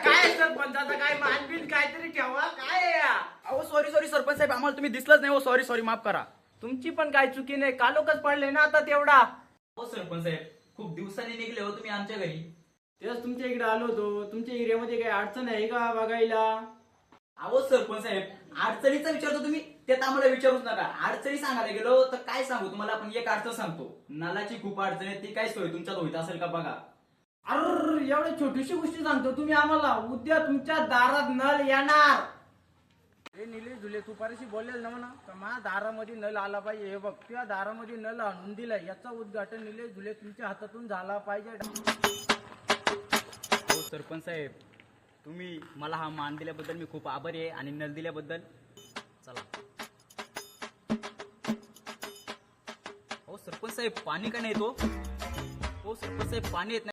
काय सरपंचाचा काय मानबिन काहीतरी ठेवा काय अहो सॉरी सॉरी सरपंच साहेब आम्हाला तुम्ही दिसलंच नाही हो सॉरी सॉरी माफ करा तुमची पण काय चुकी नाही कालोकच पडले ना आता तेवढा हो सरपंच साहेब खूप दिवसांनी निघले हो तुम्ही आमच्या घरी तेच तुमच्या इकडे आलो होतो तुमच्या एरियामध्ये काही अडचण आहे का बघायला अहो सरपंच साहेब अडचणीचा विचारतो तुम्ही ते तर आम्हाला विचारूच नका अडचणी सांगायला गेलो तर काय सांगू तुम्हाला आपण एक अडचण सांगतो नलाची खूप अडचण आहे ती काय सोय तुमच्यात होत असेल का बघा अरे एवढी छोटीशी गोष्टी सांगतो तुम्ही आम्हाला उद्या तुमच्या दारात नळ येणार हे निलेश झुले तू पारीशी बोललेल ना म्हणा का माझ्या दारामध्ये नळ आला पाहिजे हे बघ तुझ्या दारामध्ये नळ आणून दिलाय याचं उद्घाटन निलेश झुले तुमच्या हातातून झाला पाहिजे हो सरपंच साहेब तुम्ही मला हा मान दिल्याबद्दल मी खूप आभारी आहे आणि नल दिल्याबद्दल चला हो सरपंच साहेब पाणी का नाही येतो हो सरपंच साहेब पाणी येत नाही